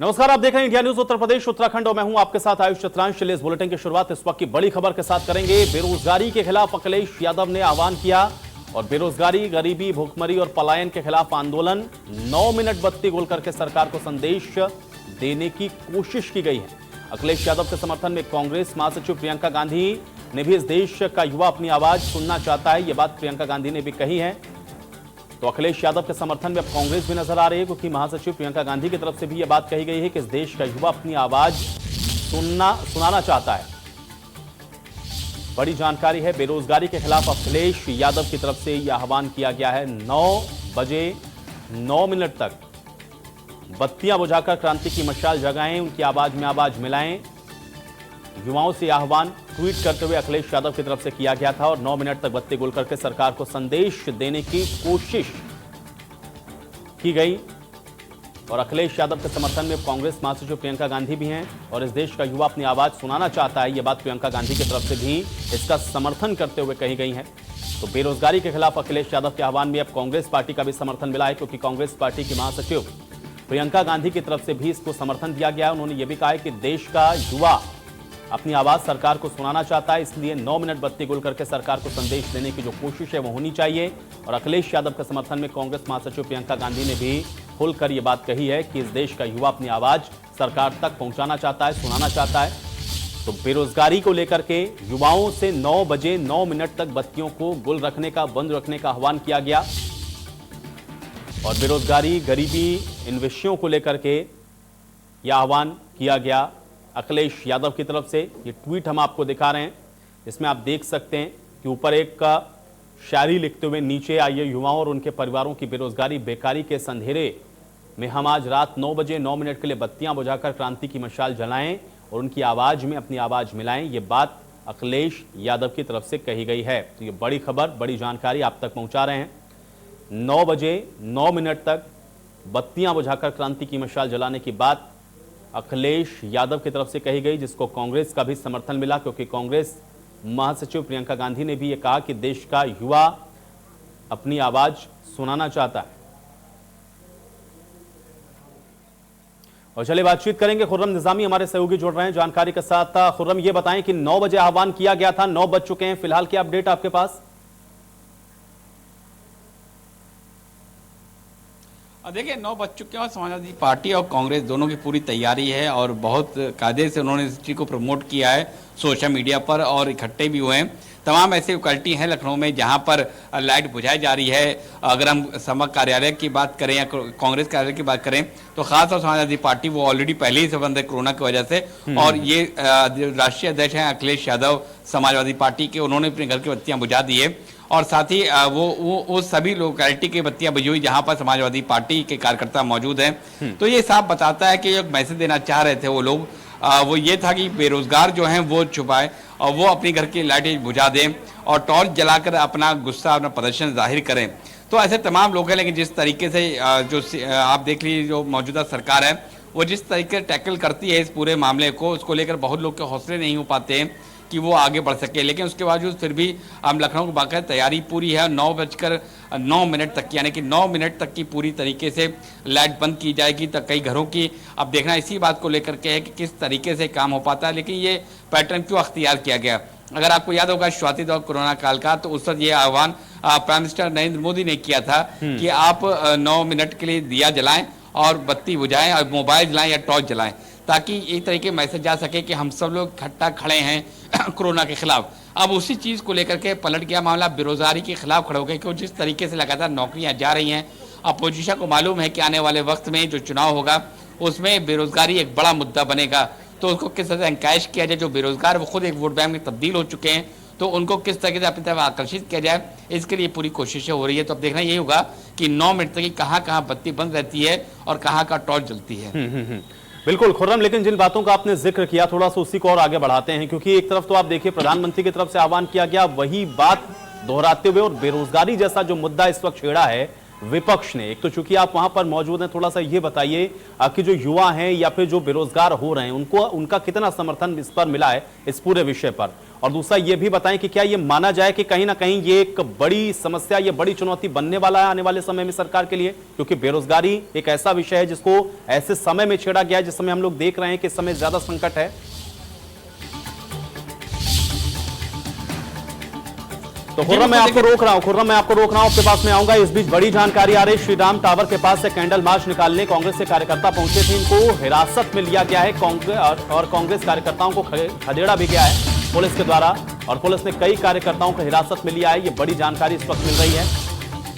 नमस्कार, आप देख रहे हैं इंडिया न्यूज उत्तर प्रदेश उत्तराखंड और मैं हूं आपके साथ आयुष चित्रांश। चलिए इस बुलेटिन की शुरुआत इस वक्त की बड़ी खबर के साथ करेंगे। बेरोजगारी के खिलाफ अखिलेश यादव ने आह्वान किया और बेरोजगारी, गरीबी, भुखमरी और पलायन के खिलाफ आंदोलन। 9 मिनट बत्ती गोल करके सरकार को संदेश देने की कोशिश की गई है। अखिलेश यादव के समर्थन में कांग्रेस महासचिव प्रियंका गांधी ने भी इस देश का युवा अपनी आवाज सुनना चाहता है, यह बात प्रियंका गांधी ने भी कही है। तो अखिलेश यादव के समर्थन में अब कांग्रेस भी नजर आ रही है, क्योंकि महासचिव प्रियंका गांधी की तरफ से भी यह बात कही गई है कि इस देश का युवा अपनी आवाज सुनाना चाहता है। बड़ी जानकारी है, बेरोजगारी के खिलाफ अखिलेश यादव की तरफ से यह आह्वान किया गया है। 9 बजे 9 मिनट तक बत्तियां बुझाकर क्रांति की मशाल जगाएं, उनकी आवाज में आवाज मिलाएं। युवाओं से आह्वान ट्वीट करते हुए अखिलेश यादव की तरफ से किया गया था और 9 मिनट तक बत्ती गोल करके सरकार को संदेश देने की कोशिश की गई। और अखिलेश यादव के समर्थन में कांग्रेस महासचिव प्रियंका गांधी भी हैं और इस देश का युवा अपनी आवाज सुनाना चाहता है, यह बात प्रियंका गांधी की तरफ से भी इसका समर्थन करते हुए कही गई है। तो बेरोजगारी के खिलाफ अखिलेश यादव के आह्वान में अब कांग्रेस पार्टी का भी समर्थन मिला है, क्योंकि कांग्रेस पार्टी की महासचिव प्रियंका गांधी की तरफ से भी इसको समर्थन दिया गया है। उन्होंने यह भी कहा है कि देश का युवा अपनी आवाज सरकार को सुनाना चाहता है, इसलिए 9 मिनट बत्ती गोल करके सरकार को संदेश देने की जो कोशिश है वो होनी चाहिए। और अखिलेश यादव के समर्थन में कांग्रेस महासचिव प्रियंका गांधी ने भी खुलकर यह बात कही है कि इस देश का युवा अपनी आवाज सरकार तक पहुंचाना चाहता है, सुनाना चाहता है। तो बेरोजगारी को लेकर के युवाओं से 9 बजे 9 मिनट तक बत्तियों को गुल रखने का, बंद रखने का आह्वान किया गया। और बेरोजगारी, गरीबी, इन विषयों को लेकर के यह आह्वान किया गया अखिलेश यादव की तरफ से। ये ट्वीट हम आपको दिखा रहे हैं, इसमें आप देख सकते हैं कि ऊपर एक का शायरी लिखते हुए नीचे आइए युवाओं और उनके परिवारों की बेरोजगारी, बेकारी के संधेरे में हम आज रात 9 बजे 9 मिनट के लिए बत्तियां बुझाकर क्रांति की मशाल जलाएं और उनकी आवाज में अपनी आवाज मिलाएं। ये बात अखिलेश यादव की तरफ से कही गई है। तो ये बड़ी खबर, बड़ी जानकारी आप तक पहुंचा रहे हैं। 9 बजे 9 मिनट तक बत्तियां बुझाकर क्रांति की मशाल जलाने की बात अखिलेश यादव की तरफ से कही गई, जिसको कांग्रेस का भी समर्थन मिला, क्योंकि कांग्रेस महासचिव प्रियंका गांधी ने भी ये कहा कि देश का युवा अपनी आवाज सुनाना चाहता है। और चलिए बातचीत करेंगे, खुर्रम निजामी हमारे सहयोगी जुड़ रहे हैं जानकारी के साथ। खुर्रम, ये बताएं कि 9 बजे आह्वान किया गया था, 9 बज चुके हैं, फिलहाल क्या अपडेट आपके पास? देखिए 9 बज चुके हैं और समाजवादी पार्टी और कांग्रेस दोनों की पूरी तैयारी है और बहुत कायदे से उन्होंने इस चीज़ को प्रमोट किया है सोशल मीडिया पर और इकट्ठे भी हुए हैं। तमाम ऐसी लोकेलिटी हैं लखनऊ में जहां पर लाइट बुझाई जा रही है। अगर हम समक कार्यालय की बात करें या कांग्रेस कार्यालय की बात करें तो खास और समाजवादी पार्टी वो ऑलरेडी पहले ही से बंद है कोरोना की वजह से। और ये राष्ट्रीय अध्यक्ष हैं अखिलेश यादव समाजवादी पार्टी के, उन्होंने अपने घर की बत्तियां बुझा दी है और साथ ही वो सभी लोकेलिटी की बत्तियां बुझी हुई जहां पर समाजवादी पार्टी के कार्यकर्ता मौजूद हैं। तो ये साफ बताता है कि एक मैसेज देना चाह रहे थे वो लोग, वो ये था कि बेरोजगार जो हैं वो छुपाए और वो अपनी घर की लाइटें बुझा दें और टॉर्च जलाकर अपना गुस्सा, अपना प्रदर्शन जाहिर करें। तो ऐसे तमाम लोग हैं, लेकिन जिस तरीके से जो आप देख लीजिए जो मौजूदा सरकार है वो जिस तरीके से टैकल करती है इस पूरे मामले को, उसको लेकर बहुत लोग के हौसले नहीं हो पाते हैं कि वो आगे बढ़ सके। लेकिन उसके बावजूद फिर भी हम लखनऊ की बाकायदा तैयारी पूरी है। 9 बजकर 9 मिनट तक यानी कि 9 मिनट तक की पूरी तरीके से लाइट बंद की जाएगी। तो कई घरों की अब देखना इसी बात को लेकर के है कि किस तरीके से काम हो पाता है, लेकिन ये पैटर्न क्यों अख्तियार किया गया। अगर आपको याद होगा शुरुआती दौर कोरोना काल का, तो उस वक्त ये आह्वान प्राइम मिनिस्टर नरेंद्र मोदी ने किया था कि आप 9 मिनट के लिए दिया जलाएं और बत्ती बुझाएं और मोबाइल जलाएं या टॉर्च जलाएं, ताकि एक तरीके मैसेज जा सके कि हम सब लोग इकट्ठा खड़े हैं कोरोना के खिलाफ। अब उसी चीज़ को लेकर के पलट गया मामला, बेरोजगारी के खिलाफ खड़े हो गए, क्योंकि जिस तरीके से लगातार नौकरियां जा रही हैं, अपोजिशन को मालूम है कि आने वाले वक्त में जो चुनाव होगा उसमें बेरोजगारी एक बड़ा मुद्दा बनेगा। तो उसको किस तरह से एनकरेज किया जाए, जो बेरोजगार वो खुद एक वोट बैंक में तब्दील हो चुके हैं, तो उनको किस तरीके से अपनी तरफ आकर्षित किया जाए, इसके लिए पूरी कोशिशें हो रही है। तो अब देखना यही होगा कि 9 मिनट तक कहाँ कहाँ बत्ती बंद रहती है और कहाँ कहाँ टॉर्च जलती है। बिल्कुल खुर्रम, लेकिन जिन बातों का आपने जिक्र किया थोड़ा सा उसी को और आगे बढ़ाते हैं, क्योंकि एक तरफ तो आप देखिए प्रधानमंत्री की तरफ से आह्वान किया गया, वही बात दोहराते हुए और बेरोजगारी जैसा जो मुद्दा इस वक्त छेड़ा है विपक्ष ने। एक तो चूंकि आप वहां पर मौजूद हैं, थोड़ा सा ये बताइए कि जो युवा हैं या फिर जो बेरोजगार हो रहे हैं उनको उनका कितना समर्थन इस पर मिला है, इस पूरे विषय पर, और दूसरा ये भी बताएं कि क्या ये माना जाए कि कहीं ना कहीं ये एक बड़ी समस्या, ये बड़ी चुनौती बनने वाला है आने वाले समय में सरकार के लिए, क्योंकि बेरोजगारी एक ऐसा विषय है जिसको ऐसे समय में छेड़ा गया है जिस समय हम लोग देख रहे हैं कि इस समय ज्यादा संकट है। तो खुर्रम मैं आपको रोक रहा हूं, आपके पास में आऊंगा। इस बीच बड़ी जानकारी आ रही, श्री राम टावर के पास से कैंडल मार्च निकालने कांग्रेस के कार्यकर्ता पहुंचे थे, इनको हिरासत में लिया गया है और कांग्रेस कार्यकर्ताओं को खदेड़ा भी गया है पुलिस के द्वारा, और पुलिस ने कई कार्यकर्ताओं को हिरासत में लिया है। ये बड़ी जानकारी इस वक्त मिल रही है।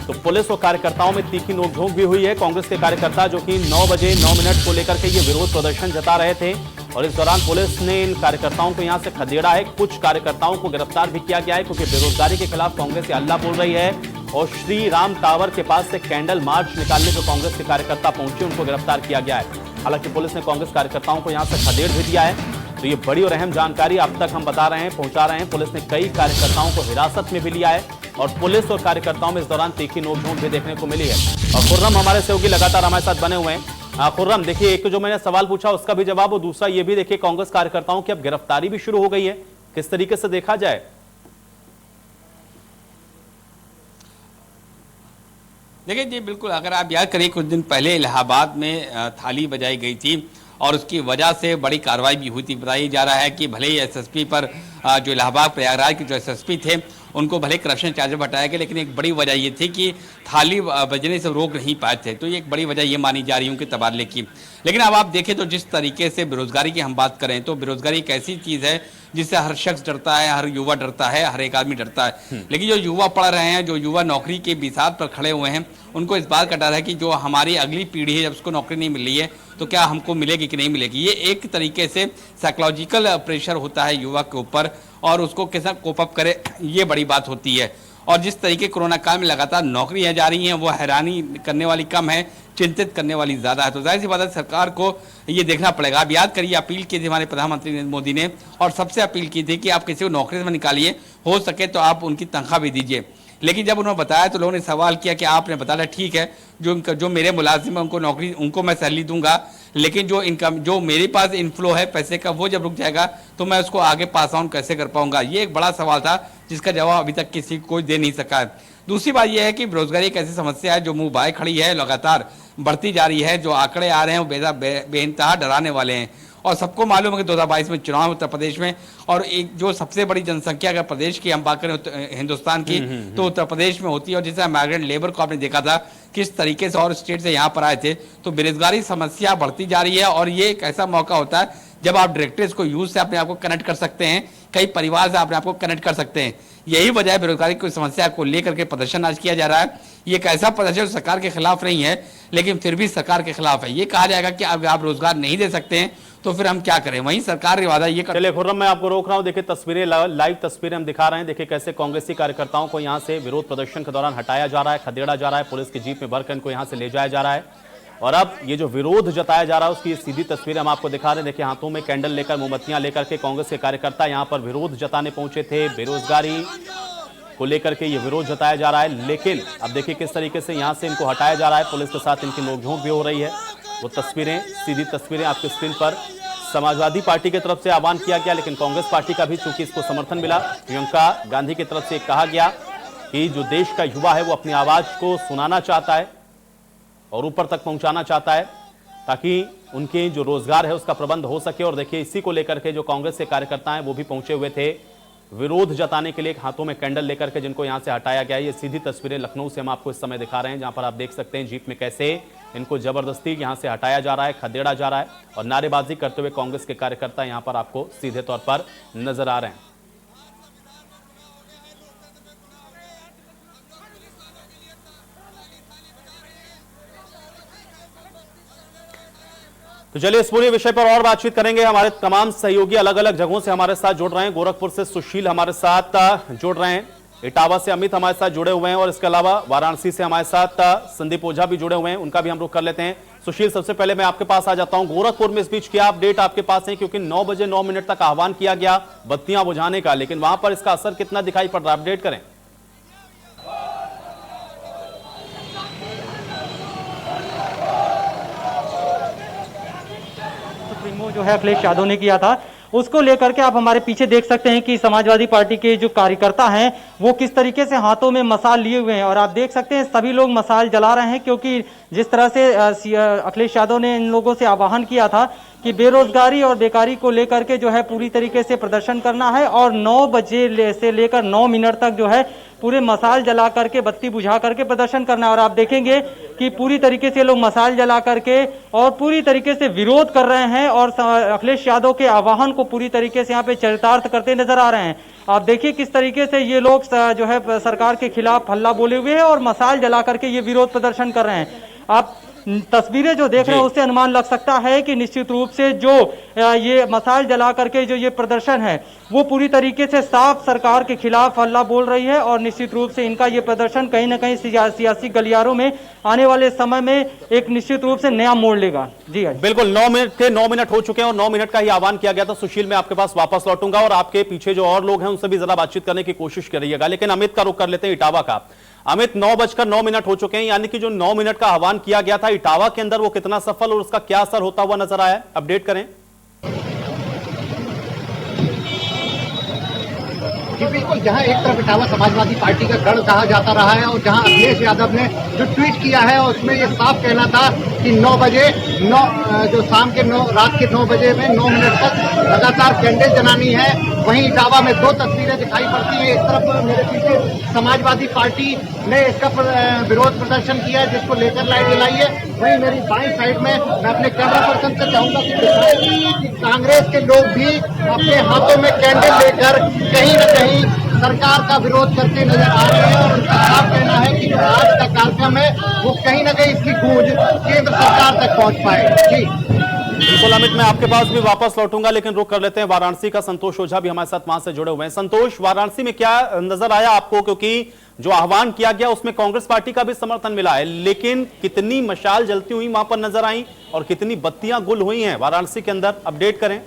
तो पुलिस और कार्यकर्ताओं में तीखी नोकझोंक भी हुई है। कांग्रेस के कार्यकर्ता जो कि 9 बजे 9 मिनट को लेकर के ये विरोध प्रदर्शन जता रहे थे, और इस दौरान पुलिस ने इन कार्यकर्ताओं को यहां से खदेड़ा है। कुछ कार्यकर्ताओं को गिरफ्तार भी किया गया है, क्योंकि बेरोजगारी के खिलाफ कांग्रेस ये हल्ला बोल रही है। और श्री राम टावर के पास से कैंडल मार्च निकालने जो कांग्रेस के कार्यकर्ता पहुंचे, उनको गिरफ्तार किया गया है। हालांकि पुलिस ने कांग्रेस कार्यकर्ताओं को यहां से खदेड़ भी दिया है। तो ये बड़ी और अहम जानकारी अब तक हम बता रहे हैं, पहुंचा रहे हैं। पुलिस ने कई कार्यकर्ताओं को हिरासत में भी लिया है, और पुलिस और कार्यकर्ताओं में इस दौरान तीखी नोकझोंक भी देखने को मिली है। और खुर्रम हमारे सहयोगी लगातार हमारे साथ बने हुए हैं। खुर्रम, देखिए, एक तो जो मैंने सवाल पूछा उसका भी जवाब, और दूसरा ये भी देखिए कांग्रेस कार्यकर्ताओं की अब गिरफ्तारी भी शुरू हो गई है, किस तरीके से देखा जाए? देखिए जी, बिल्कुल, अगर आप याद करिए कुछ दिन पहले इलाहाबाद में थाली बजाई गई थी और उसकी वजह से बड़ी कार्रवाई भी हुई थी। बताया जा रहा है कि भले ही एसएसपी पर जो इलाहाबाद प्रयागराज के जो एसएसपी थे उनको भले करप्शन चार्ज हटाया गया, लेकिन एक बड़ी वजह ये थी कि थाली बजने से रोक नहीं पाए थे। तो ये एक बड़ी वजह ये मानी जा रही है उनके तबादले की। लेकिन अब आप देखें तो जिस तरीके से बेरोजगारी की हम बात करें, तो बेरोजगारी एक ऐसी चीज़ है जिससे हर शख्स डरता है, हर युवा डरता है, हर एक आदमी डरता है। लेकिन जो युवा पढ़ रहे हैं, जो युवा नौकरी के बिसात पर खड़े हुए हैं, उनको इस बात का डर है कि जो हमारी अगली पीढ़ी है, जब उसको नौकरी नहीं मिल रही है तो क्या हमको मिलेगी कि नहीं मिलेगी। ये एक तरीके से साइकोलॉजिकल प्रेशर होता है युवा के ऊपर, और उसको कैसा कोप अप करे, ये बड़ी बात होती है। और जिस तरीके कोरोना काल में लगातार नौकरियां जा रही हैं, वो हैरानी करने वाली कम है, चिंतित करने वाली ज़्यादा है। तो जाहिर सी बात है सरकार को ये देखना पड़ेगा। आप याद करिए, अपील की थी हमारे प्रधानमंत्री नरेंद्र मोदी ने, और सबसे अपील की थी कि आप किसी को नौकरी में निकालिए, हो सके तो आप उनकी तनख्वाह भी दीजिए। लेकिन जब उन्होंने बताया तो लोगों ने सवाल किया कि आपने बताया ठीक है, जो मेरे मुलाजिम है उनको नौकरी, उनको मैं सैलरी दूंगा, लेकिन जो इनकम, जो मेरे पास इनफ्लो है पैसे का, वो जब रुक जाएगा तो मैं उसको आगे पास ऑन कैसे कर पाऊंगा। ये एक बड़ा सवाल था जिसका जवाब अभी तक किसी कोई दे नहीं सका है। दूसरी बात यह है कि बेरोजगारी एक ऐसी समस्या है जो मुंह बाय खड़ी है, लगातार बढ़ती जा रही है। जो आंकड़े आ रहे हैं वो बेइंतहा डराने वाले हैं। और सबको मालूम है कि 2022 में चुनाव उत्तर प्रदेश में, और एक जो सबसे बड़ी जनसंख्या अगर प्रदेश की हम बात करें हिंदुस्तान की, तो उत्तर प्रदेश में होती है। और जैसे माइग्रेंट लेबर को आपने देखा था किस तरीके से और स्टेट से यहाँ पर आए थे, तो बेरोजगारी समस्या बढ़ती जा रही है। और ये एक ऐसा मौका होता है जब आप डायरेक्टर्स को यूज से अपने आप को कनेक्ट कर सकते हैं, कई परिवार से अपने आप को कनेक्ट कर सकते हैं। यही वजह है बेरोजगारी की समस्या को लेकर के प्रदर्शन आज किया जा रहा है। ये एक ऐसा प्रदर्शन सरकार के खिलाफ नहीं है, लेकिन फिर भी सरकार के खिलाफ है। ये कहा जाएगा कि अगर आप रोजगार नहीं दे सकते हैं तो फिर हम क्या करें। वहीं सरकार ने वादा ये चलिए खुर्रम, मैं आपको रोक रहा हूं। देखिए तस्वीरें, लाइव तस्वीरें हम दिखा रहे हैं। देखिए कैसे कांग्रेसी कार्यकर्ताओं को यहां से विरोध प्रदर्शन के दौरान हटाया जा रहा है, खदेड़ा जा रहा है, पुलिस की जीप में भरकर इनको यहां से ले जाया जा रहा है। और अब ये जो विरोध जताया जा रहा है उसकी सीधी तस्वीरें हम आपको दिखा रहे हैं। देखिए हाथों में कैंडल लेकर, मोमबत्तियां लेकर के कांग्रेस के कार्यकर्ता यहां पर विरोध जताने पहुंचे थे। बेरोजगारी को लेकर के ये विरोध जताया जा रहा है, लेकिन अब देखिए किस तरीके से यहां से इनको हटाया जा रहा है। पुलिस के साथ इनकी नोकझोंक भी हो रही है। वो तस्वीरें, सीधी तस्वीरें आपके स्क्रीन पर। समाजवादी पार्टी की तरफ से आह्वान किया गया, लेकिन कांग्रेस पार्टी का भी चूंकि इसको समर्थन मिला, प्रियंका गांधी की तरफ से कहा गया कि जो देश का युवा है वो अपनी आवाज को सुनाना चाहता है और ऊपर तक पहुंचाना चाहता है, ताकि उनके जो रोजगार है उसका प्रबंध हो सके। और देखिए इसी को लेकर के जो कांग्रेस के कार्यकर्ता हैं वो भी पहुंचे हुए थे विरोध जताने के लिए, हाथों में कैंडल लेकर के, जिनको यहां से हटाया गया। ये सीधी तस्वीरें लखनऊ से हम आपको इस समय दिखा रहे हैं, जहां पर आप देख सकते हैं जीप में कैसे इनको जबरदस्ती यहां से हटाया जा रहा है, खदेड़ा जा रहा है, और नारेबाजी करते हुए कांग्रेस के कार्यकर्ता यहां पर आपको सीधे तौर पर नजर आ रहे हैं। तो चलिए इस पूरे विषय पर और बातचीत करेंगे। हमारे तमाम सहयोगी अलग अलग जगहों से हमारे साथ जुड़ रहे हैं। गोरखपुर से सुशील हमारे साथ जुड़ रहे हैं, इटावा से अमित हमारे साथ जुड़े हुए हैं, और इसके अलावा वाराणसी से हमारे साथ संदीप ओझा भी जुड़े हुए हैं, उनका भी हम रुख कर लेते हैं। सुशील, सबसे पहले मैं आपके पास आ जाता हूं। गोरखपुर में इस बीच क्या अपडेट आपके पास है, क्योंकि 9 बजे 9 मिनट तक आह्वान किया गया बत्तियां बुझाने का, लेकिन वहां पर इसका असर कितना दिखाई पड़ रहा है, अपडेट करें। जो है अखिलेश यादव ने किया था, उसको लेकर के आप हमारे पीछे देख सकते हैं कि समाजवादी पार्टी के जो कार्यकर्ता हैं वो किस तरीके से हाथों में मशाल लिए हुए हैं, और आप देख सकते हैं सभी लोग मशाल जला रहे हैं, क्योंकि जिस तरह से अखिलेश यादव ने इन लोगों से आह्वान किया था कि बेरोजगारी और बेकारी को लेकर के जो है पूरी तरीके से प्रदर्शन करना है, और 9 बजे से लेकर 9 मिनट तक जो है पूरे मशाल जला करके, बत्ती बुझा करके प्रदर्शन करना है। और आप देखेंगे कि पूरी तरीके से लोग मशाल जला करके और पूरी तरीके से विरोध कर रहे हैं, और अखिलेश यादव के आह्वान को पूरी तरीके से यहाँ पे चरितार्थ करते नजर आ रहे हैं। आप देखिए किस तरीके से ये लोग जो है सरकार के खिलाफ हल्ला बोले हुए हैं और मशाल जला करके ये विरोध प्रदर्शन कर रहे हैं। आप तस्वीरें जो देख रहे हैं उससे अनुमान लग सकता है कि निश्चित रूप से जो ये मशाल जला करके जो ये प्रदर्शन है वो पूरी तरीके से साफ सरकार के खिलाफ हल्ला बोल रही है, और निश्चित रूप से इनका ये प्रदर्शन कहीं ना कहीं सियासी गलियारों में आने वाले समय में एक निश्चित रूप से नया मोड़ लेगा। जी बिल्कुल, 9 मिनट हो चुके हैं और 9 मिनट का ही आह्वान किया गया था। सुशील, मैं आपके पास वापस लौटूंगा और आपके पीछे जो और लोग हैं उनसे भी जरा बातचीत करने की कोशिश करिएगा, लेकिन अमित का रुख कर लेते हैं इटावा का। अमित, 9:09 हो चुके हैं, यानी कि जो 9 मिनट का आह्वान किया गया था इटावा के अंदर वो कितना सफल और उसका क्या असर होता हुआ नजर आया है, अपडेट करें। जी बिल्कुल, जहां एक तरफ इटावा समाजवादी पार्टी का गढ़ कहा जाता रहा है और जहां अखिलेश यादव ने जो ट्वीट किया है उसमें ये साफ कहना था कि 9 बजे जो शाम के रात के 9 बजे में 9 मिनट तक लगातार कैंडल जलानी है। वहीं इटावा में 2 तस्वीरें दिखाई पड़ती हैं। एक तरफ मेरे पीछे समाजवादी पार्टी ने इसका विरोध प्रदर्शन किया है जिसको लेकर लाइट जलाई है। वहीं मेरी बाईं साइड में मैं अपने कैमरा पर्सन से चाहूंगा कि कांग्रेस के लोग भी अपने हाथों में कैंडल लेकर कहीं न कहीं सरकार का विरोध करते नजर आ रहे हैं, और उनका साफ कहना है कि जो आज का कार्यक्रम है वो कहीं न कहीं इसकी गूंज केंद्र सरकार तक पहुंच पाए। जी बिल्कुल अमित, मैं आपके पास भी वापस लौटूंगा, लेकिन रुक कर लेते हैं वाराणसी का। संतोष ओझा भी हमारे साथ वहां से जुड़े हुए हैं। संतोष, वाराणसी में क्या नजर आया आपको, क्योंकि जो आह्वान किया गया उसमें कांग्रेस पार्टी का भी समर्थन मिला है, लेकिन कितनी मशाल जलती हुई वहां पर नजर आई और कितनी बत्तियां गुल हुई हैं वाराणसी के अंदर, अपडेट करें।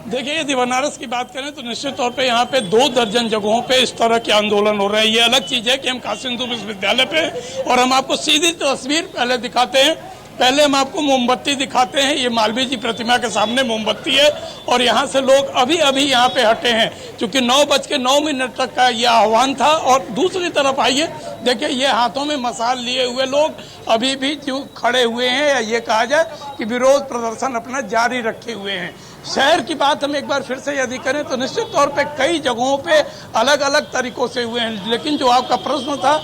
देखिए, यदि बनारस की बात करें तो निश्चित तौर पे यहाँ पे 2 दर्जन जगहों पे इस तरह के आंदोलन हो रहे हैं। ये अलग चीज है कि हम काशी हिंदू विश्वविद्यालय पे, और हम आपको सीधी तस्वीर पहले दिखाते हैं। पहले हम आपको मोमबत्ती दिखाते हैं। ये मालवीय जी प्रतिमा के सामने मोमबत्ती है, और यहाँ से लोग अभी अभी यहाँ पे हटे हैं, क्योंकि 9:09 तक का ये आह्वान था। और दूसरी तरफ आइए, देखिए ये हाथों में मशाल लिए हुए लोग अभी भी जो खड़े हुए हैं, या ये कहा जाए कि विरोध प्रदर्शन अपना जारी रखे हुए हैं। शहर की बात हम एक बार फिर से यदि करें तो निश्चित तौर पे कई जगहों पे अलग अलग तरीकों से हुए हैं, लेकिन जो आपका प्रश्न था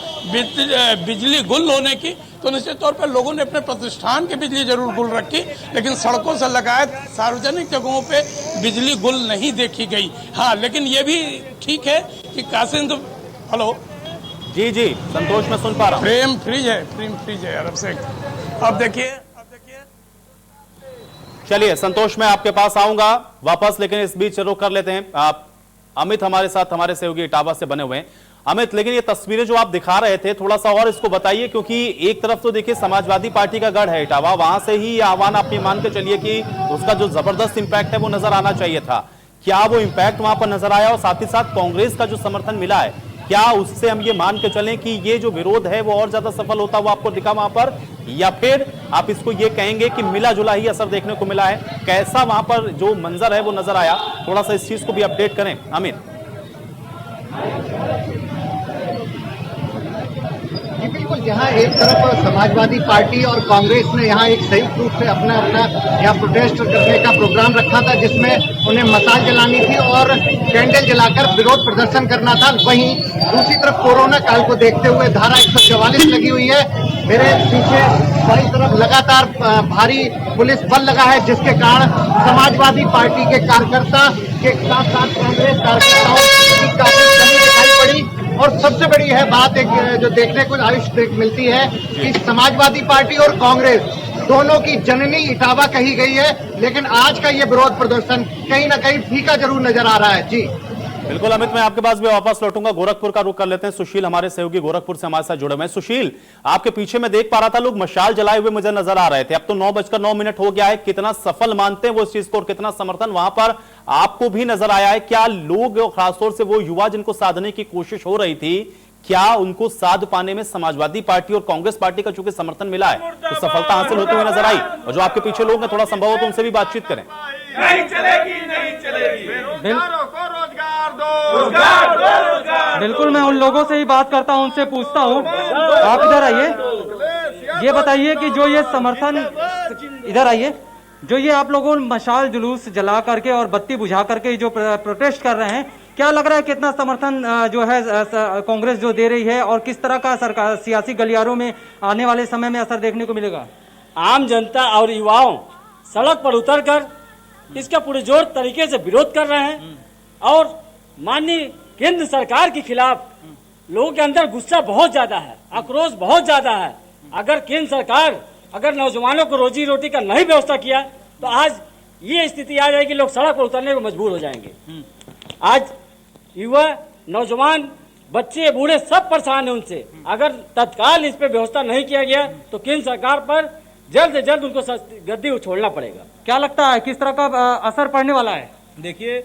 बिजली गुल होने की, तो निश्चित तौर पर लोगों ने अपने प्रतिष्ठान की बिजली जरूर गुल रखी, लेकिन सड़कों से लगायत सार्वजनिक जगहों पे बिजली गुल नहीं देखी गई। हाँ, लेकिन ये भी ठीक है कि काशी हिंदू हेलो जी जी संतोष, मैं सुन पा रहा हूँ। फ्रेम फ्रीज है अरब से। अब देखिए चलिए संतोष, मैं आपके पास आऊंगा वापस, लेकिन इस बीच रुक कर लेते हैं। आप अमित हमारे साथ, हमारे सहयोगी इटावा से बने हुए हैं। अमित, लेकिन ये तस्वीरें जो आप दिखा रहे थे थोड़ा सा और इसको बताइए, क्योंकि एक तरफ तो देखिए समाजवादी पार्टी का गढ़ है इटावा, वहां से ही ये आह्वान आप ये मान के चलिए कि उसका जो जबरदस्त इंपैक्ट है वो नजर आना चाहिए था। क्या वो इंपैक्ट वहां पर नजर आया, और साथ ही साथ कांग्रेस का जो समर्थन मिला है, क्या उससे हम ये मान के चलें कि ये जो विरोध है वो और ज्यादा सफल होता हुआ आपको दिखा वहां पर, या फिर आप इसको ये कहेंगे कि मिला जुला ही असर देखने को मिला है? कैसा वहां पर जो मंजर है वो नजर आया, थोड़ा सा इस चीज को भी अपडेट करें अमित। जी बिल्कुल, जहां एक तरफ समाजवादी पार्टी और कांग्रेस ने यहाँ एक संयुक्त रूप से अपना यहाँ प्रोटेस्ट करने का प्रोग्राम रखा था, जिसमें उन्हें मशाल जलानी थी और कैंडल जलाकर विरोध प्रदर्शन करना था। वहीं दूसरी तरफ कोरोना काल को देखते हुए धारा 144 लगी हुई है। मेरे पीछे बाई तरफ लगातार भारी पुलिस बल लगा है, जिसके कारण समाजवादी पार्टी के कार्यकर्ता के साथ साथ कांग्रेस कार्यकर्ताओं की काफी कमी दिखाई पड़ी। और सबसे बड़ी है बात एक जो देखने को आयुष मिलती है कि समाजवादी पार्टी और कांग्रेस दोनों की जननी इटावा कही गई है, लेकिन आज का ये विरोध प्रदर्शन कहीं ना कहीं फीका जरूर नजर आ रहा है। जी बिल्कुल अमित, मैं आपके पास भी वापस लौटूंगा। गोरखपुर का रुख कर लेते हैं। सुशील हमारे सहयोगी गोरखपुर से हमारे साथ जुड़े हुए हैं। सुशील, आपके पीछे मैं देख पा रहा था लोग मशाल जलाए हुए मुझे नजर आ रहे थे। अब तो 9:09 हो गया है, कितना सफल मानते हैं वो इस चीज को और कितना समर्थन वहां पर आपको भी नजर आया है? क्या लोग, खासतौर से वो युवा जिनको साधने की कोशिश हो रही थी, क्या उनको साध पाने में समाजवादी पार्टी और कांग्रेस पार्टी का चूंकि समर्थन मिला है तो सफलता हासिल होती हुई नजर आई? और जो आपके पीछे लोग हैं, थोड़ा संभव हो तो उनसे भी बातचीत करें। नहीं चलेगी, नहीं चलेगी। बेरोजगारों को रोजगार दो, रोजगार दो, रोजगार। बिल्कुल, मैं उन लोगों से ही बात करता हूं, उनसे पूछता हूं। आप इधर आइए, ये बताइए कि जो ये समर्थन, इधर आइए, जो ये आप लोगों ने मशाल जुलूस जला करके और बत्ती बुझा करके जो प्रोटेस्ट कर रहे हैं, क्या लग रहा है कितना समर्थन जो है कांग्रेस जो दे रही है और किस तरह का सरकार सियासी गलियारों में आने वाले समय में असर देखने को मिलेगा? आम जनता और युवाओं सड़क पर उतरकर इसका पुरजोर तरीके से विरोध कर रहे हैं और माननीय केंद्र सरकार के खिलाफ लोगों के अंदर गुस्सा बहुत ज्यादा है, आक्रोश बहुत ज्यादा है। अगर केंद्र सरकार अगर नौजवानों को रोजी रोटी का नहीं व्यवस्था किया तो आज ये स्थिति आ जाएगी, लोग सड़क पर उतरने को मजबूर हो जाएंगे। आज युवा, नौजवान, बच्चे, बूढ़े सब परेशान हैं उनसे। अगर तत्काल इस पे व्यवस्था नहीं किया गया तो केंद्र सरकार पर जल्द से जल्द उनको गद्दी छोड़ना पड़ेगा। क्या लगता है किस तरह का असर पड़ने वाला है? देखिए,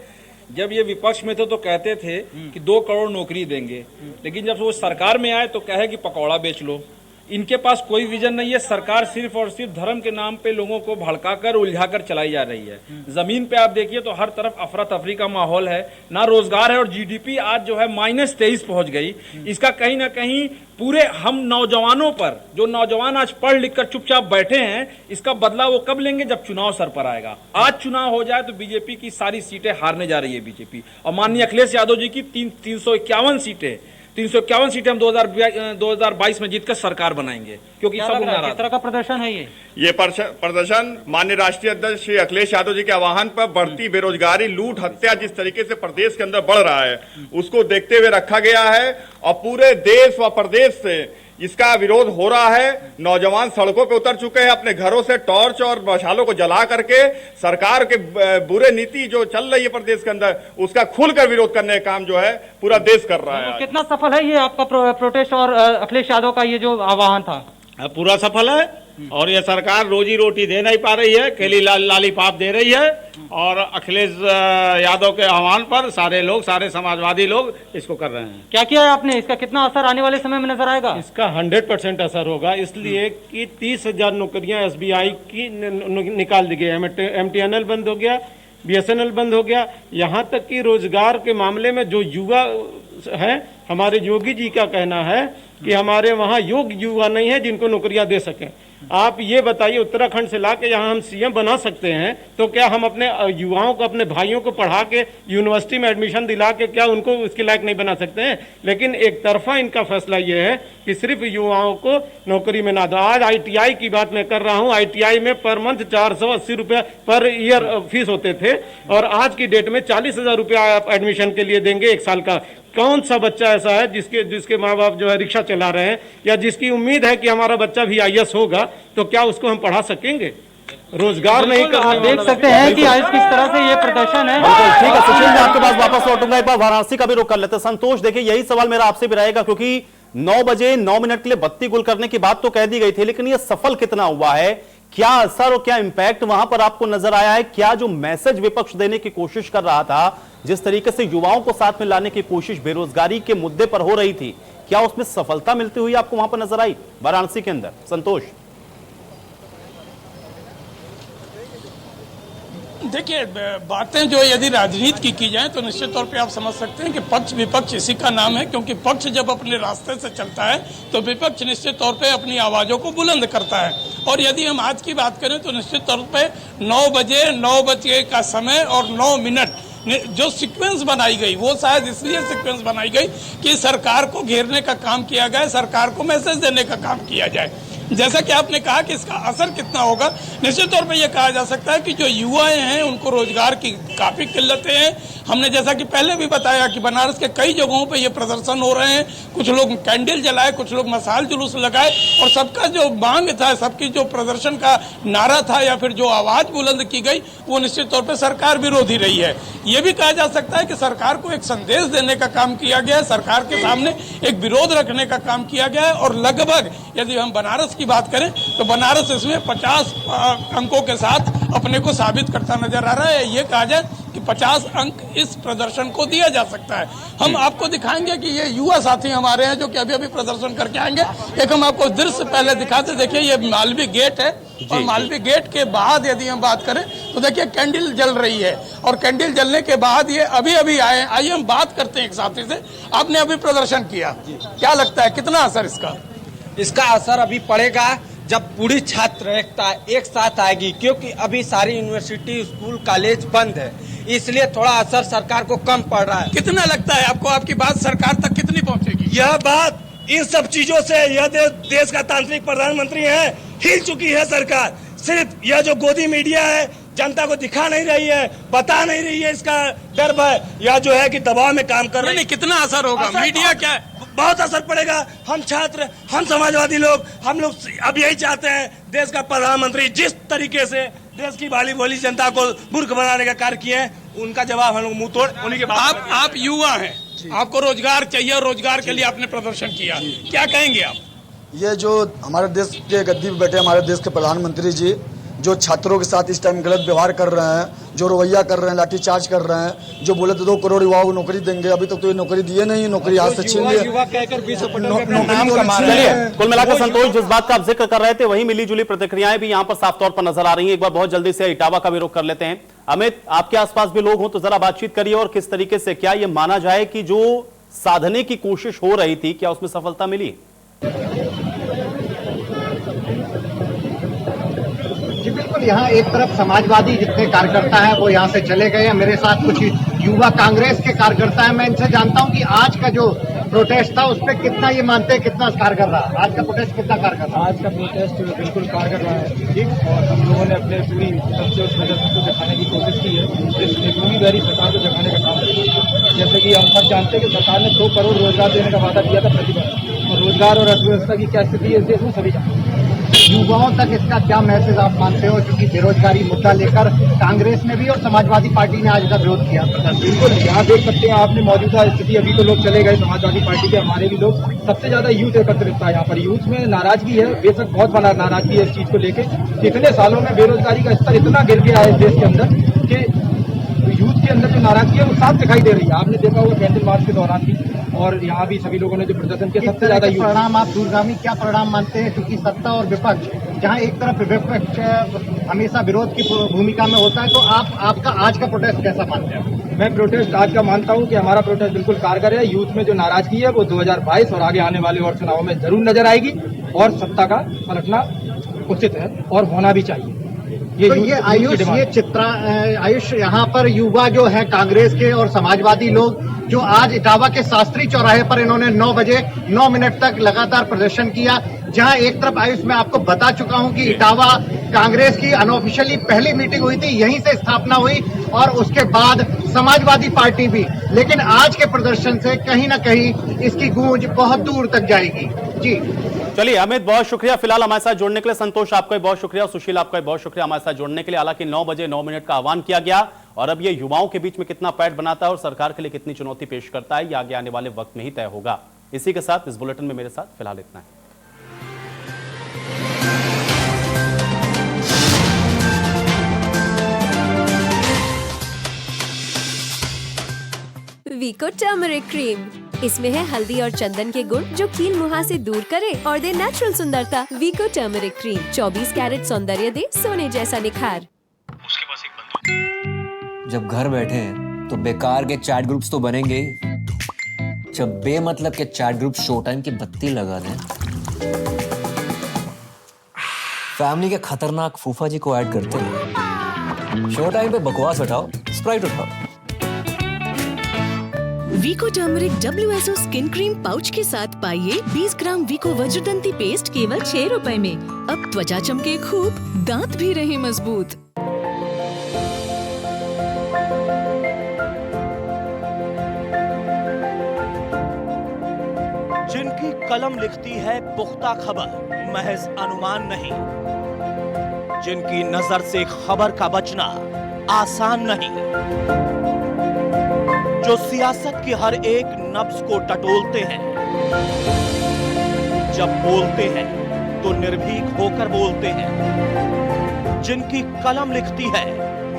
जब ये विपक्ष में थे तो कहते थे कि 2 करोड़ नौकरी देंगे, लेकिन जब वो सरकार में आए तो कहे कि पकौड़ा बेच लो। इनके पास कोई विजन नहीं है। सरकार सिर्फ और सिर्फ धर्म के नाम पे लोगों को भड़काकर उलझाकर चलाई जा रही है। जमीन पे आप देखिए तो हर तरफ अफरा तफरी का माहौल है, ना रोजगार है और जीडीपी आज जो है -23 पहुंच गई। इसका कहीं ना कहीं पूरे हम नौजवानों पर, जो नौजवान आज पढ़ लिख कर चुपचाप बैठे हैं, इसका बदला वो कब लेंगे? जब चुनाव सर पर आएगा। आज चुनाव हो जाए तो बीजेपी की सारी सीटें हारने जा रही है बीजेपी। और माननीय अखिलेश यादव जी की 351 सीटें 351 सीटें हम 2022 में जीतकर सरकार बनाएंगे, क्योंकि सब किस तरह का प्रदर्शन है ये प्रदर्शन माननीय राष्ट्रीय अध्यक्ष श्री अखिलेश यादव जी के आह्वान पर बढ़ती बेरोजगारी, लूट, हत्या जिस तरीके से प्रदेश के अंदर बढ़ रहा है उसको देखते हुए रखा गया है और पूरे देश व प्रदेश से इसका विरोध हो रहा है। नौजवान सड़कों पे उतर चुके हैं, अपने घरों से टॉर्च और मशालों को जला करके सरकार के बुरे नीति जो चल रही है प्रदेश के अंदर उसका खुलकर विरोध करने का काम जो है पूरा देश कर रहा है। कितना सफल है ये आपका प्रोटेस्ट और अखिलेश यादव का ये जो आह्वान था? पूरा सफल है और ये सरकार रोजी रोटी दे नहीं पा रही है, केली लालीपाप दे रही है। और अखिलेश यादव के आह्वान पर सारे लोग, सारे समाजवादी लोग इसको कर रहे हैं। क्या किया है आपने? इसका कितना असर आने वाले समय में नजर आएगा? इसका 100% असर होगा, इसलिए कि 30,000 नौकरियां SBI की निकाल दी गई। MTNL बंद हो गया, BSNL बंद हो गया। यहाँ तक कि रोजगार के मामले में जो युवा है, हमारे योगी जी का कहना है कि हमारे वहाँ योग्य युवा नहीं है जिनको नौकरियां दे सकें। आप ये बताइए, उत्तराखंड से लाके यहाँ हम CM बना सकते हैं तो क्या हम अपने युवाओं को, अपने भाइयों को पढ़ा के यूनिवर्सिटी में एडमिशन दिला के क्या उनको उसके लायक नहीं बना सकते हैं? लेकिन एक तरफा इनका फैसला ये है कि सिर्फ युवाओं को नौकरी में ना दो। आज ITI की बात मैं कर रहा हूँ। ITI में पर मंथ 480 रुपये पर ईयर फीस होते थे और आज की डेट में 40,000 रुपया आप एडमिशन के लिए देंगे 1 साल का। कौन सा बच्चा ऐसा है जिसके माँ बाप जो है रिक्शा चला रहे हैं या जिसकी उम्मीद है कि हमारा बच्चा भी IAS होगा, तो क्या उसको हम पढ़ा सकेंगे? रोजगार नहीं कर। आप देख सकते हैं कि आज किस तरह से ये प्रदर्शन है। ठीक है सुशील, मैं आपके पास वापस लौटूंगा। एक बार वाराणसी का भी रुख कर लेते हैं। संतोष, देखिए यही सवाल मेरा आपसे भी रहेगा, क्योंकि 9 बजे 9 मिनट के लिए बत्ती गुल करने की बात तो कह दी गई थी, लेकिन ये सफल कितना हुआ है? क्या असर और क्या इंपैक्ट वहां पर आपको नजर आया है? क्या जो मैसेज विपक्ष देने की कोशिश कर रहा था, जिस तरीके से युवाओं को साथ में लाने की कोशिश बेरोजगारी के मुद्दे पर हो रही थी, क्या उसमें सफलता मिलती हुई आपको वहां पर नजर आई वाराणसी के अंदर? संतोष, देखिए, बातें जो यदि राजनीति की जाए तो निश्चित तौर पे आप समझ सकते हैं कि पक्ष विपक्ष इसी का नाम है, क्योंकि पक्ष जब अपने रास्ते से चलता है तो विपक्ष निश्चित तौर पे अपनी आवाजों को बुलंद करता है। और यदि हम आज की बात करें तो निश्चित तौर पे 9 बजे का समय और 9 मिनट जो सीक्वेंस बनाई गई वो शायद इसलिए सीक्वेंस बनाई गई कि सरकार को घेरने का काम किया गया, सरकार को मैसेज देने का काम किया जाए। जैसा कि आपने कहा कि इसका असर कितना होगा, निश्चित तौर पे यह कहा जा सकता है कि जो युवाएं हैं उनको रोजगार की काफी किल्लतें हैं। हमने जैसा कि पहले भी बताया कि बनारस के कई जगहों पे ये प्रदर्शन हो रहे हैं। कुछ लोग कैंडल जलाए, कुछ लोग मसाल जुलूस लगाए और सबका जो मांग था, सबकी जो प्रदर्शन का नारा था या फिर जो आवाज बुलंद की गई वो निश्चित तौर पर सरकार विरोधी रही है। ये भी कहा जा सकता है कि सरकार को एक संदेश देने का काम किया गया है, सरकार के सामने एक विरोध रखने का काम किया गया है। और लगभग यदि हम बनारस की बात करें तो बनारस इसमें 50 अंकों के साथ अपने को साबित करता नजर आ रहा है। ये कहा जाए कि 50 अंक इस प्रदर्शन को दिया जा सकता है। हम आपको दिखाएंगे कि ये युवा साथी हमारे हैं जो कि अभी अभी प्रदर्शन करके आएंगे। एक हम आपको दृश्य पहले दिखाते, देखिए ये मालवीय गेट है और मालवीय गेट के बाद यदि हम बात करें तो देखिए कैंडल जल रही है और कैंडल जलने के बाद ये अभी अभी आए। आइए हम बात करते हैं एक साथी से। आपने अभी प्रदर्शन किया, क्या लगता है कितना असर इसका? इसका असर अभी पड़ेगा जब पूरी छात्र एक साथ आएगी, क्योंकि अभी सारी यूनिवर्सिटी, स्कूल, कॉलेज बंद है, इसलिए थोड़ा असर सरकार को कम पड़ रहा है। कितना लगता है आपको, आपकी बात सरकार तक कितनी पहुंचेगी? यह बात इन सब चीजों से यह देश का तांत्रिक प्रधानमंत्री है, हिल चुकी है सरकार। सिर्फ यह जो गोदी मीडिया है जनता को दिखा नहीं रही है, बता नहीं रही है, इसका डर है, यह जो है कि दबाव में काम कर रही है। कितना असर होगा? मीडिया क्या है? बहुत असर पड़ेगा। हम छात्र, हम समाजवादी लोग, हम लोग अब यही चाहते हैं देश का प्रधानमंत्री जिस तरीके से देश की भाली भोली जनता को मूर्ख बनाने का कार्य किए हैं, उनका जवाब हम लोग मुंह तोड़ उन्हीं के बाद। आप युवा हैं, आपको रोजगार चाहिए और रोजगार के लिए आपने प्रदर्शन किया, क्या कहेंगे आप? ये जो हमारे देश के गद्दी पे बैठे हमारे देश के प्रधानमंत्री जी जो छात्रों के साथ इस टाइम गलत व्यवहार कर रहे हैं, जो रवैया कर रहे हैं, लाठीचार्ज कर रहे हैं, जो बोले तो 2 करोड़ युवाओं को नौकरी देंगे, अभी तक तो ये नौकरी दिए नहीं, नौकरी हाथ से छीन लिए। कुल मिलाकर संतोष, जिस बात का आप जिक्र कर रहे थे वही मिली जुली प्रतिक्रियाएं भी यहाँ पर साफ तौर पर नजर आ रही हैं। एक बार बहुत जल्दी से इटावा का भी रुख कर लेते हैं। अमित, आपके आसपास भी लोग हों तो जरा बातचीत करिए और किस तरीके से, क्या ये माना जाए कि जो साधने की कोशिश हो रही थी, क्या उसमें सफलता मिली? जी बिल्कुल, यहाँ एक तरफ समाजवादी जितने कार्यकर्ता हैं वो यहाँ से चले गए हैं। मेरे साथ कुछ युवा कांग्रेस के कार्यकर्ता हैं। मैं इनसे जानता हूँ कि आज का जो प्रोटेस्ट था उस पर कितना ये मानते हैं कितना कारगर रहा? आज का प्रोटेस्ट कितना कारगर रहा? आज का प्रोटेस्ट बिल्कुल कारगर रहा है, ठीक। और हम लोगों ने अपने पूरी सबसे उस प्रदर्शन को दिखाने की कोशिश की है, जिस पूरी बारी सरकार को दिखाने का काम है। जैसे कि हम सब जानते हैं कि सरकार ने 2 करोड़ रोजगार देने का वादा किया था प्रतिवर्ष, और रोजगार और अर्थव्यवस्था की क्या स्थिति है इस देश में सभी जानते हैं। युवाओं तक इसका क्या मैसेज आप मानते हो, क्योंकि बेरोजगारी मुद्दा लेकर कांग्रेस ने भी और समाजवादी पार्टी ने आज का विरोध किया? बिल्कुल, यहाँ देख सकते हैं आपने मौजूदा स्थिति, अभी तो लोग चले गए समाजवादी पार्टी के, हमारे भी लोग, सबसे ज्यादा यूथ एकत्रित था यहाँ पर। यूथ में नाराजगी है, बेशक बहुत बड़ा नाराजगी है इस चीज को लेकर। इतने सालों में बेरोजगारी का स्तर इतना गिर गया है इस देश के अंदर कि यूथ के अंदर जो नाराजगी है वो साफ दिखाई दे रही है। आपने देखा होगा कैंडल मार्च के दौरान भी, और यहाँ भी सभी लोगों ने जो प्रदर्शन किया, सबसे ज्यादा परिणाम आप दूरगामी क्या परिणाम मानते हैं? क्योंकि सत्ता और विपक्ष, जहाँ एक तरफ विपक्ष हमेशा विरोध की भूमिका में होता है, तो आपका आज का प्रोटेस्ट कैसा मानते हैं? मैं प्रोटेस्ट आज का मानता हूँ कि हमारा प्रोटेस्ट बिल्कुल कारगर है। यूथ में जो नाराजगी है वो 2022 और आगे आने वाले और चुनावों में जरूर नजर आएगी, और सत्ता का पलटना उचित है और होना भी चाहिए। ये आयुष यहाँ पर युवा जो है कांग्रेस के और समाजवादी लोग जो आज इटावा के शास्त्री चौराहे पर इन्होंने 9 बजे 9 मिनट तक लगातार प्रदर्शन किया, जहां एक तरफ आयुष मैं आपको बता चुका हूं कि इटावा कांग्रेस की अनऑफिशियली पहली मीटिंग हुई थी, यहीं से स्थापना हुई और उसके बाद समाजवादी पार्टी भी, लेकिन आज के प्रदर्शन से कहीं ना कहीं इसकी गूंज बहुत दूर तक जाएगी। जी चलिए अमित, बहुत शुक्रिया फिलहाल हमारे साथ जुड़ने के लिए। संतोष आपका भी बहुत शुक्रिया, सुशील आपका भी बहुत शुक्रिया हमारे साथ जुड़ने के लिए। हालांकि 9 बजे 9 मिनट का आह्वान किया गया, और अब ये युवाओं के बीच में कितना पैठ बनाता है और सरकार के लिए कितनी चुनौती पेश करता है, ये आगे आने वाले वक्त में ही तय होगा। इसी के साथ इस बुलेटिन में मेरे साथ फिलहाल इतना है। वीको टर्मरिक क्रीम, इसमें है हल्दी और चंदन के गुण जो कील मुहासे दूर करे और दे नेचुरल सुंदरता। वीको टर्मरिक क्रीम 24 कैरेट सौंदर्य दे सोने जैसा निखार। उसके पास एक बंदूक। जब घर बैठे हैं तो बेकार के चैट ग्रुप्स तो बनेंगे ही। जब बेमतलब के चैट ग्रुप शो टाइम की बत्ती लगा दें, फैमिली के खतरनाक फूफा जी को ऐड करते हैं। शो टाइम पे बकवास हटाओ, स्प्राइट उठाओ। Vicco turmeric WSO skin cream pouch के साथ पाइए 20 ग्राम वीको वज्रदंती पेस्ट केवल 6 रुपए में। अब त्वचा चमके खूब, दांत भी रहे मजबूत। जिनकी कलम लिखती है पुख्ता खबर, महज अनुमान नहीं, जिनकी नजर से खबर का बचना आसान नहीं, जो सियासत की हर एक नब्ज को टटोलते हैं, जब बोलते हैं तो निर्भीक होकर बोलते हैं, जिनकी कलम लिखती है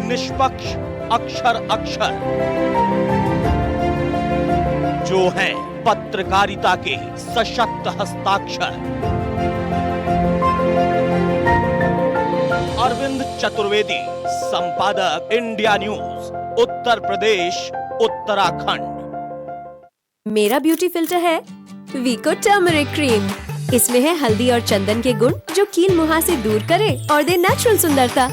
निष्पक्ष, अक्षर अक्षर, जो है पत्रकारिता के सशक्त हस्ताक्षर। अरविंद चतुर्वेदी, संपादक, इंडिया न्यूज, उत्तर प्रदेश, उत्तराखंड। मेरा ब्यूटी फिल्टर है वीको टर्मरिक क्रीम। इसमें है हल्दी और चंदन के गुण जो कील मुहासे दूर करे और दे नेचुरल सुंदरता।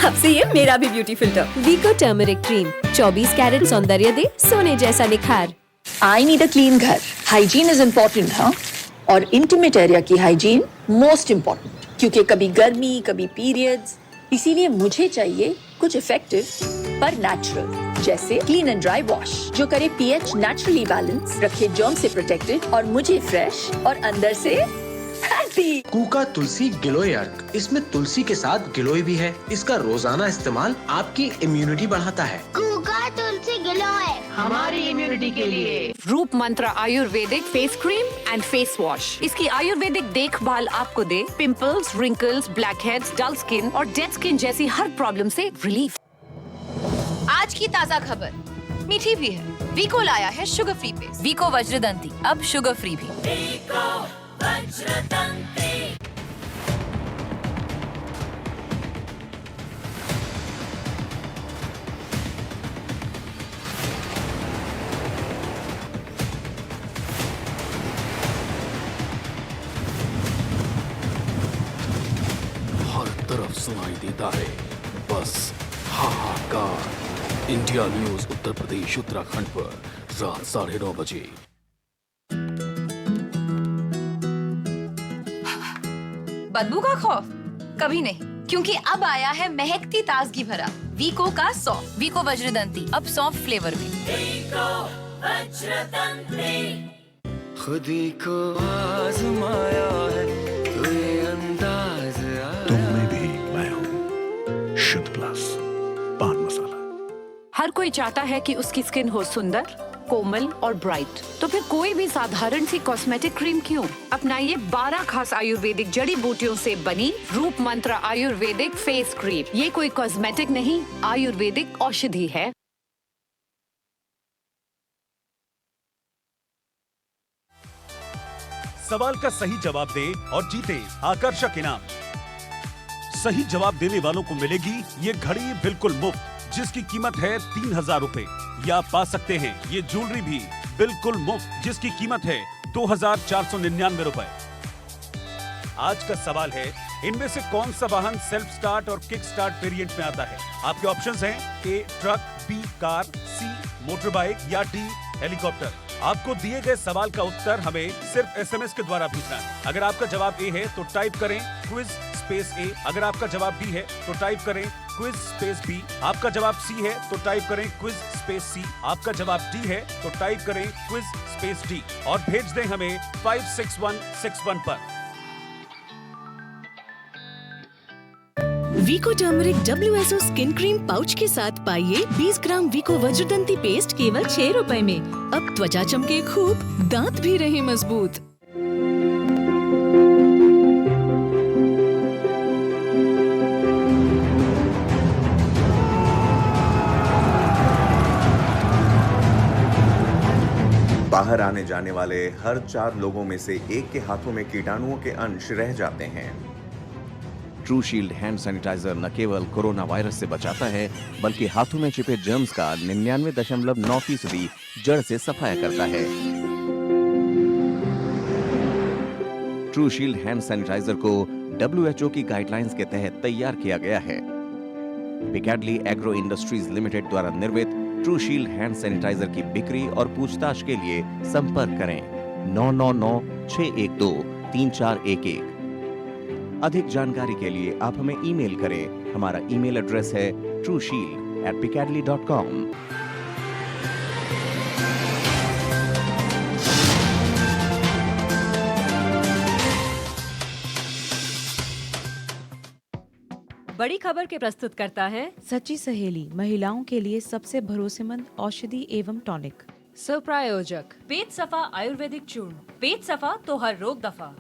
अब से ये मेरा भी ब्यूटी फिल्टर वीको टर्मरिक क्रीम 24 कैरेट सौंदर्य दे सोने जैसा निखार। आई नीड अ क्लीन घर। हाइजीन इज इम्पोर्टेंट, हाँ, और इंटीमेट एरिया की हाइजीन मोस्ट इम्पोर्टेंट, क्योंकि कभी गर्मी कभी पीरियड्स, इसीलिए मुझे चाहिए कुछ इफेक्टिव पर नेचुरल, जैसे क्लीन एंड ड्राई वॉश जो करे पीएच नेचुरली बैलेंस, रखे जर्म से प्रोटेक्टेड और मुझे फ्रेश और अंदर से हैप्पी। कूका तुलसी गिलोय अर्क, इसमें तुलसी के साथ गिलोय भी है। इसका रोजाना इस्तेमाल आपकी इम्यूनिटी बढ़ाता है। कूका तुलसी गिलोय हमारी इम्यूनिटी के लिए। Roop Mantra ayurvedic face cream and face wash. इसकी आयुर्वेदिक देखभाल आपको दे pimples, wrinkles, blackheads, dull skin और डेड स्किन जैसी हर प्रॉब्लम से रिलीफ। आज की ताज़ा खबर मीठी भी है। वीको लाया है शुगर फ्री पेस्ट, वीको वज्रदंती, अब शुगर फ्री भी। वीको वज्रदंती। हर तरफ सुनाई देता है बस हाहाकार। इंडिया न्यूज उत्तर प्रदेश उत्तराखंड पर रात 9:30 बजे। बदबू का खौफ कभी नहीं, क्योंकि अब आया है महकती ताजगी भरा वीको का सौंफ, वीको वज्रदंती, अब सौंफ फ्लेवर में। वीको वज्रदंती। खुदी को आजमाया है तो ये अंदाज आया। तुम में भी मैं हूँ शुद्ध प्लस पान मसाला। हर कोई चाहता है कि उसकी स्किन हो सुंदर, कोमल और ब्राइट, तो फिर कोई भी साधारण सी कॉस्मेटिक क्रीम क्यों? अपनाइए 12 खास आयुर्वेदिक जड़ी बूटियों से बनी रूप मंत्र आयुर्वेदिक फेस क्रीम। ये कोई कॉस्मेटिक नहीं, आयुर्वेदिक औषधि है। सवाल का सही जवाब दे और जीते आकर्षक इनाम। सही जवाब देने वालों को मिलेगी ये घड़ी बिल्कुल मुफ्त, जिसकी कीमत है 3000 रुपए। या आप पा सकते हैं ये ज्वेलरी भी बिल्कुल मुफ्त, जिसकी कीमत है 2499 रुपए। आज का सवाल है, इनमें से कौन सा वाहन सेल्फ स्टार्ट और किक स्टार्ट वेरिएंट में आता है? आपके ऑप्शंस हैं ए ट्रक, बी कार, सी मोटर बाइक या डी हेलीकॉप्टर। आपको दिए गए सवाल का उत्तर हमें सिर्फ एसएमएस के द्वारा भेजना है। अगर आपका जवाब ए है तो टाइप करें क्विज स्पेस ए। अगर आपका जवाब बी है तो टाइप करें क्विज स्पेस बी। आपका जवाब सी है तो टाइप करें क्विज स्पेस सी। आपका जवाब डी है तो टाइप करें क्विज स्पेस डी और भेज दें हमें 56161 पर। Vicco turmeric WSO skin cream pouch के साथ पाइए 20 ग्राम वीको वज्रदंती पेस्ट केवल 6 रुपए में। अब त्वचा चमके खूब, दांत भी रहे मजबूत। बाहर आने जाने वाले हर 4 लोगों में से एक के हाथों में कीटाणुओं के अंश रह जाते हैं। ट्रू शील्ड हैंड सैनिटाइजर न केवल कोरोना वायरस से बचाता है, बल्कि हाथों में छिपे जर्म्स का 99.9% जड़ से सफाया करता है। ट्रू शील्ड हैंड सैनिटाइजर को WHO की गाइडलाइंस के तहत तैयार किया गया है। पिकैडली एग्रो इंडस्ट्रीज लिमिटेड द्वारा निर्मित ट्रू शील्ड हैंड सैनिटाइजर की बिक्री और पूछताछ के लिए संपर्क करें 9996123411। अधिक जानकारी के लिए आप हमें ईमेल करें। हमारा ईमेल एड्रेस है trueshield@picadly.com। बड़ी खबर के प्रस्तुत करता है सच्ची सहेली, महिलाओं के लिए सबसे भरोसेमंद औषधि एवं टॉनिक। स्वप्रायोजक पेट सफा आयुर्वेदिक चूर्ण, पेट सफा तो हर रोग दफा।